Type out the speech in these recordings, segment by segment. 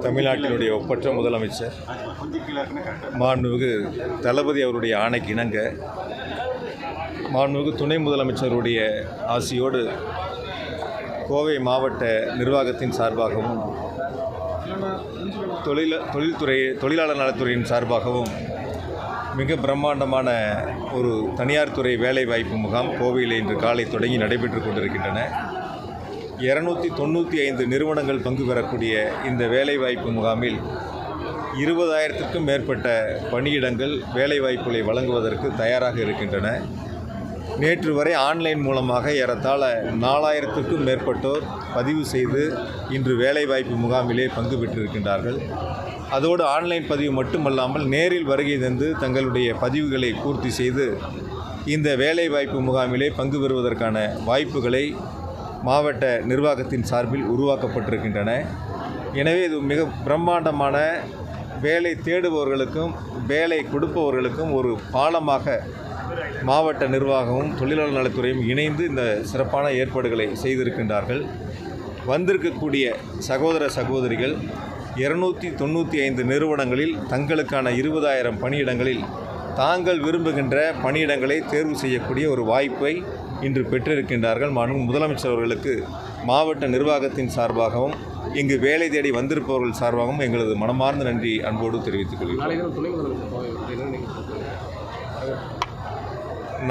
தமிழ்நாட்டினுடைய ஒப்பற்ற முதலமைச்சர் மாண்புமிகு தளபதி அவருடைய ஆணைக்கு இணங்க மாண்புமிகு துணை முதலமைச்சருடைய ஆசியோடு கோவை மாவட்ட நிர்வாகத்தின் சார்பாகவும் தொழிலாளர் நலத்துறையின் சார்பாகவும் மிக பிரம்மாண்டமான ஒரு தனியார் துறை வேலைவாய்ப்பு முகாம் கோவையில் இன்று காலை தொடங்கி நடைபெற்று கொண்டிருக்கின்றன. 295 நிறுவனங்கள் பங்கு பெறக்கூடிய இந்த வேலைவாய்ப்பு முகாமில் 20,000க்கும் மேற்பட்ட பணியிடங்கள் வேலைவாய்ப்புகளை வழங்குவதற்கு தயாராக இருக்கின்றன. நேற்று வரை ஆன்லைன் மூலமாக ஏறத்தாழ 4,000க்கும் மேற்பட்டோர் பதிவு செய்து இன்று வேலைவாய்ப்பு முகாமிலே பங்கு பெற்றிருக்கின்றார்கள். அதோடு ஆன்லைன் பதிவு மட்டுமல்லாமல் நேரில் வருகை தந்து தங்களுடைய பதிவுகளை பூர்த்தி செய்து இந்த வேலைவாய்ப்பு முகாமிலே பங்கு பெறுவதற்கான வாய்ப்புகளை மாவட்ட நிர்வாகத்தின் சார்பில் உருவாக்கப்பட்டிருக்கின்றன. எனவே இது மிக பிரம்மாண்டமான வேலை தேடுபவர்களுக்கும் வேலை கொடுப்பவர்களுக்கும் ஒரு பாலமாக மாவட்ட நிர்வாகமும் தொழிலாளர் நலத்துறையும் இணைந்து இந்த சிறப்பான ஏற்பாடுகளை செய்திருக்கின்றார்கள். வந்திருக்கக்கூடிய சகோதர சகோதரிகள் 295 நிறுவனங்களில் தங்களுக்கான 20,000 பணியிடங்களில் தாங்கள் விரும்புகின்ற பணியிடங்களை தேர்வு செய்யக்கூடிய ஒரு வாய்ப்பை இன்று பெற்றிருக்கின்றார்கள். முதலமைச்சர் அவர்களுக்கு மாவட்ட நிர்வாகத்தின் சார்பாகவும் இங்கு வேலை தேடி வந்திருப்பவர்கள் சார்பாகவும் எங்களது மனமார்ந்த நன்றி அன்போடு தெரிவித்துக் கொள்கிறோம்.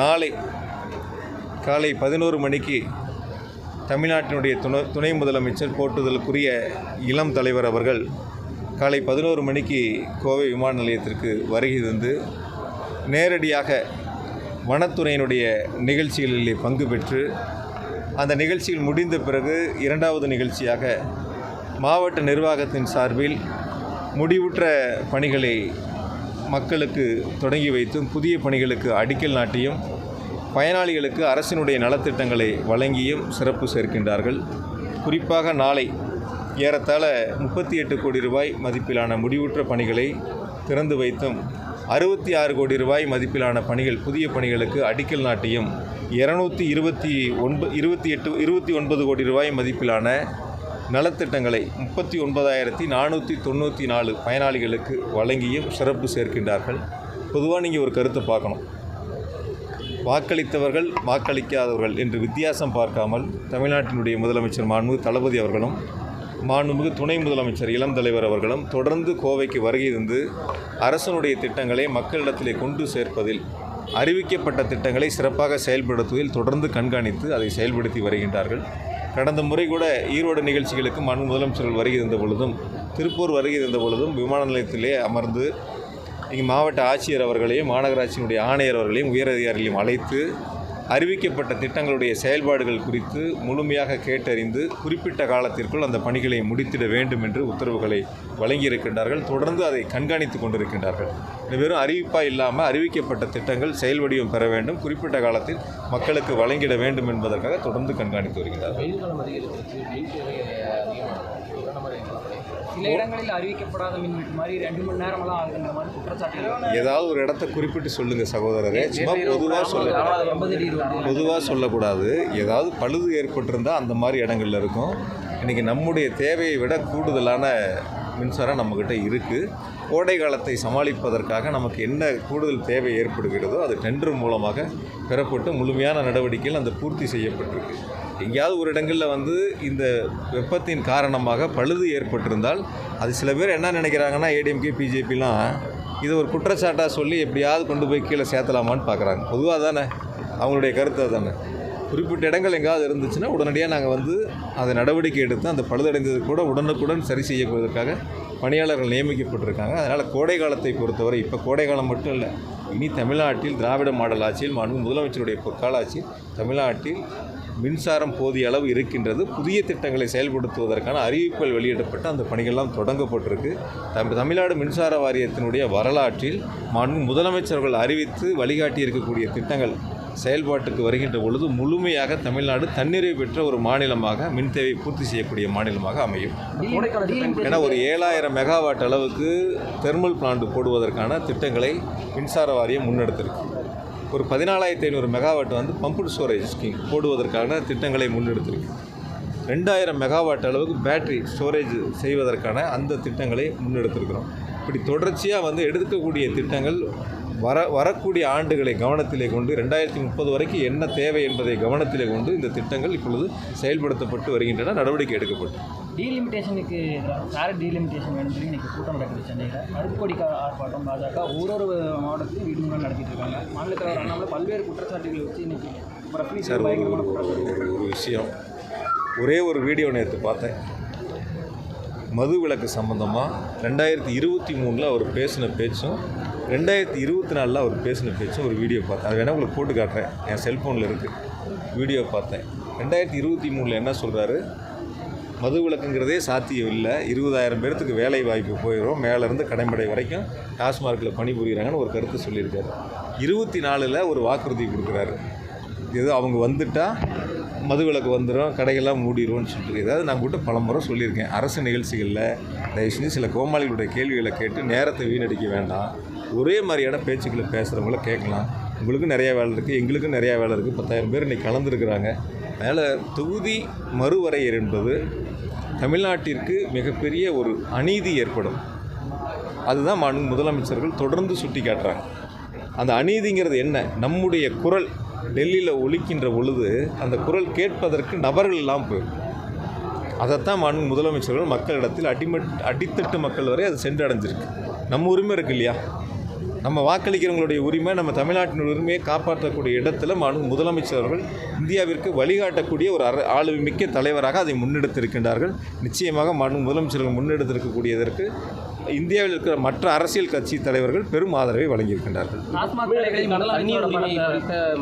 நாளை காலை 11 மணிக்கு தமிழ்நாட்டினுடைய துணை முதலமைச்சர் போற்றுதலுக்குரிய இளம் தலைவர் அவர்கள் காலை 11 மணிக்கு கோவை விமான நிலையத்திற்கு வருகை தந்து நேரடியாக வனத்துறையினுடைய நிகழ்ச்சிகளிலே பங்கு பெற்று அந்த நிகழ்ச்சியில் முடிந்த பிறகு இரண்டாவது நிகழ்ச்சியாக மாவட்ட நிர்வாகத்தின் சார்பில் முடிவுற்ற பணிகளை மக்களுக்கு தொடங்கி வைத்தும் புதிய பணிகளுக்கு அடிக்கல் நாட்டியும் பயனாளிகளுக்கு அரசினுடைய நலத்திட்டங்களை வழங்கியும் சிறப்பு சேர்க்கின்றார்கள். குறிப்பாக நாளை ஏறத்தாழ 38 கோடி ரூபாய் மதிப்பிலான முடிவுற்ற பணிகளை திறந்து வைத்தும் 66 கோடி ரூபாய் மதிப்பிலான பணிகள் புதிய பணிகளுக்கு அடிக்கல் நாட்டியும் 229 கோடி ரூபாய் மதிப்பிலான நலத்திட்டங்களை 39,494 பயனாளிகளுக்கு வழங்கியும் சிறப்பு சேர்க்கின்றார்கள். பொதுவாக நீங்கள் ஒரு கருத்தை பார்க்கணும், வாக்களித்தவர்கள் வாக்களிக்காதவர்கள் என்று வித்தியாசம் பார்க்காமல் தமிழ்நாட்டினுடைய முதலமைச்சர் மாண்புமிகு தளபதி அவர்களும் மாண்புமிகு துணை முதலமைச்சர் இளம் தலைவர் அவர்களும் தொடர்ந்து கோவைக்கு வருகை தந்து அரசனுடைய திட்டங்களை மக்களிடத்திலே கொண்டு சேர்ப்பதில் அறிவிக்கப்பட்ட திட்டங்களை சிறப்பாக செயல்படுத்துவதில் தொடர்ந்து கண்காணித்து அதை செயல்படுத்தி வருகின்றார்கள். கடந்த முறை கூட ஈரோடு நிகழ்ச்சிகளுக்கு முதலமைச்சர்கள் வருகை தந்த பொழுதும் திருப்பூர் வருகை தந்த பொழுதும் விமான நிலையத்திலே அமர்ந்து இங்கு மாவட்ட ஆட்சியர் அவர்களையும் மாநகராட்சியினுடைய ஆணையர் அவர்களையும் உயரதிகாரிகளையும் அழைத்து அறிவிக்கப்பட்ட திட்டங்களுடைய செயல்பாடுகள் குறித்து முழுமையாக கேட்டறிந்து குறிப்பிட்ட காலத்திற்குள் அந்த பணிகளை முடித்திட வேண்டும் என்று உத்தரவுகளை வழங்கியிருக்கின்றார்கள். தொடர்ந்து அதை கண்காணித்து கொண்டிருக்கின்றார்கள். வெறும் அறிவிப்பாக இல்லாமல் அறிவிக்கப்பட்ட திட்டங்கள் செயல் வடிவம் பெற வேண்டும், குறிப்பிட்ட காலத்தில் மக்களுக்கு வழங்கிட வேண்டும் என்பதற்காக தொடர்ந்து கண்காணித்து வருகின்றார்கள். சில இடங்களில் அறிவிக்கப்படாத மின்வெட்டு மாதிரி 2 மணி நேரமெல்லாம் ஆகுதுன்ற மாதிரி குற்றச்சாட்டு. ஏதாவது ஒரு இடத்த குறிப்பிட்டு சொல்லுங்கள் சகோதரரே, சும்மா பொதுவாக சொல்லக்கூடாது. ஏதாவது பழுது ஏற்பட்டிருந்தால் அந்த மாதிரி இடங்கள்ல இருக்கும். இன்றைக்கி நம்முடைய தேவையை விட கூடுதலான மின்சாரம் நம்மக்கிட்ட இருக்குது. கோடை காலத்தை சமாளிப்பதற்காக நமக்கு என்ன கூடுதல் தேவை ஏற்படுகிறதோ அது டெண்டர் மூலமாக பெறப்பட்டு முழுமையான நடவடிக்கைகள் அந்த பூர்த்தி செய்யப்பட்டிருக்கு. எங்கேயாவது ஒரு இடங்களில் இந்த வெப்பத்தின் காரணமாக பழுது ஏற்பட்டிருந்தால் அது சில பேர் என்ன நினைக்கிறாங்கன்னா ஏடிஎம்கே பிஜேபிலாம் இது ஒரு குற்றச்சாட்டாக சொல்லி எப்படியாவது கொண்டு போய் கீழே சேர்த்தலாமான்னு பார்க்குறாங்க. பொதுவாக தானே அவங்களுடைய கருத்தை தானே. குறிப்பிட்ட இடங்கள் எங்காவது இருந்துச்சுன்னா உடனடியாக நாங்கள் அதை நடவடிக்கை எடுத்து அந்த பழுதடைந்தது கூட உடனுக்குடன் சரி செய்யப்படுவதற்காக பணியாளர்கள் நியமிக்கப்பட்டிருக்காங்க. அதனால் கோடை காலத்தை பொறுத்தவரை இப்போ கோடை காலம் மட்டும் இல்லை, இனி தமிழ்நாட்டில் திராவிட மாடல் ஆட்சியில் முதலமைச்சருடைய பொற்கால ஆட்சியில் தமிழ்நாட்டில் மின்சாரம் போதிய அளவு இருக்கின்றது. புதிய திட்டங்களை செயல்படுத்துவதற்கான அறிவிப்புகள் வெளியிடப்பட்டு அந்த பணிகள்லாம் தொடங்கப்பட்டிருக்கு. தமிழ்நாடு மின்சார வாரியத்தினுடைய வரலாற்றில் முதலமைச்சர்கள் அறிவித்து வழிகாட்டி இருக்கக்கூடிய திட்டங்கள் செயல்பாட்டுக்கு வருகின்ற பொழுது முழுமையாக தமிழ்நாடு தன்னிறைவு பெற்ற ஒரு மாநிலமாக மின் தேவை பூர்த்தி செய்யக்கூடிய மாநிலமாக அமையும். ஏன்னா ஒரு 7,000 மெகாவாட் அளவுக்கு தெர்மல் பிளான்ட் போடுவதற்கான திட்டங்களை மின்சார வாரியம் முன்னெடுத்திருக்கு. ஒரு 14,500 மெகாவாட் பம்புடு ஸ்டோரேஜ் ஸ்கீம் போடுவதற்கான திட்டங்களை முன்னெடுத்திருக்கு. 2000 மெகாவாட் அளவுக்கு பேட்டரி ஸ்டோரேஜ் செய்வதற்கான அந்த திட்டங்களை முன்னெடுத்திருக்கிறோம். இப்படி தொடர்ச்சியாக வந்து எடுக்கக்கூடிய திட்டங்கள் வரக்கூடிய ஆண்டுகளை கவனத்திலே கொண்டு 2030 வரைக்கும் என்ன தேவை என்பதை கவனத்திலே கொண்டு இந்த திட்டங்கள் இப்பொழுது செயல்படுத்தப்பட்டு வருகின்றன, நடவடிக்கை எடுக்கப்பட்டு. டீலிமிட்டேஷனுக்கு டேரக்ட் டீலிமிட்டேஷன் வேணும் சொல்லி இன்றைக்கி கூட்டம் நடக்குது சென்னையில். கருப்புக்கொடி ஆர்ப்பாட்டம் பாஜக ஒரு மாவட்டத்திலும் வீடு முன்னாடி நடத்திட்டு இருக்காங்க. மாநில தலைவர் அண்ணாமலை பல்வேறு குற்றச்சாட்டுகளை வச்சு இன்றைக்கி சார் ஒரு விஷயம், ஒரே ஒரு வீடியோ நேற்று பார்த்தேன். மது விலக்கு சம்மந்தமாக 2023 அவர் பேசின பேச்சும் 2024 அவர் பேசின பேச்சும் ஒரு வீடியோ பார்த்தேன். அது வேணால் உங்களுக்கு போட்டு காட்டுறேன், என் செல்ஃபோனில் இருக்குது. வீடியோ பார்த்தேன். 2023 என்ன சொல்கிறாரு, மது விலக்குங்கிறதே சாத்தியம் இல்லை, 20,000 பேர்த்துக்கு வேலை வாய்ப்பு போயிடும், மேலேருந்து கடைமடை வரைக்கும் டாஸ்மார்க்கில் பணிபுரிகிறாங்கன்னு ஒரு கருத்து சொல்லியிருக்காரு. 24 ஒரு வாக்குறுதி கொடுக்குறாரு, ஏதோ அவங்க வந்துட்டால் மதுவிலக்கு வந்துடும், கடைகள்லாம் மூடிடுவோன்னு சொல்லிட்டு. ஏதாவது நான் கூட்ட பல முறை சொல்லியிருக்கேன், அரசு நிகழ்ச்சிகளில் தயவு செஞ்சு சில கோமாளிகளுடைய கேள்விகளை கேட்டு நேரத்தை வீணடிக்க வேண்டாம். ஒரே மாதிரியான பேச்சுக்களை பேசுகிறவங்கள கேட்கலாம். உங்களுக்கும் நிறையா வேலை இருக்குது, எங்களுக்கும் நிறையா வேலை இருக்குது. 10,000 பேர் இன்றைக்கி கலந்துருக்கிறாங்க. அதனால் தொகுதி மறுவரையர் என்பது தமிழ்நாட்டிற்கு மிகப்பெரிய ஒரு அநீதி ஏற்படும். அதுதான் முதலமைச்சர்கள் தொடர்ந்து சுட்டி காட்டுறாங்க. அந்த அநீதிங்கிறது என்ன, நம்முடைய குரல் டெல்லியில் ஒலிக்கின்ற பொழுது அந்த குரல் கேட்பதற்கு நபர்கள் எல்லாம் போயிடும். அதைத்தான் முதலமைச்சர்கள் மக்களிடத்தில் அடித்தட்டு மக்கள் வரை அது சென்றடைஞ்சிருக்கு. நம்ம உரிமை இருக்குது இல்லையா, நம்ம வாக்களிக்கிறவங்களுடைய உரிமை, நம்ம தமிழ்நாட்டின் உரிமையை காப்பாற்றக்கூடிய இடத்துல முதலமைச்சர்கள் இந்தியாவிற்கு வழிகாட்டக்கூடிய ஒரு ஆளுமிக்க தலைவராக அதை முன்னெடுத்திருக்கின்றார்கள். நிச்சயமாக முதலமைச்சர்கள் முன்னெடுத்திருக்கக்கூடியதற்கு இந்தியாவில் இருக்கிற மற்ற அரசியல் கட்சி தலைவர்கள் பெரும் ஆதரவை வழங்கியிருக்கின்றார்கள்.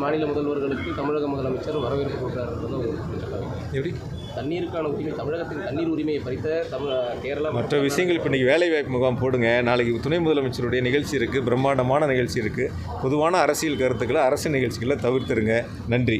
மாநில முதல்வர்களுக்கு தமிழக முதலமைச்சர் வரவேற்பு கொடுக்கிறார். எப்படி தண்ணீருக்கான உரிமை, தமிழகத்தின் தண்ணீர் உரிமையை பறித்த கேரளா மற்ற விஷயங்கள். இப்போ இன்றைக்கி வேலைவாய்ப்பு முகாம் போடுங்க, நாளைக்கு துணை முதலமைச்சருடைய நிகழ்ச்சி இருக்குது, பிரம்மாண்டமான நிகழ்ச்சி இருக்குது. பொதுவான அரசியல் கருத்துக்களை அரசு நிகழ்ச்சிகளை தவிர்த்துருங்க. நன்றி.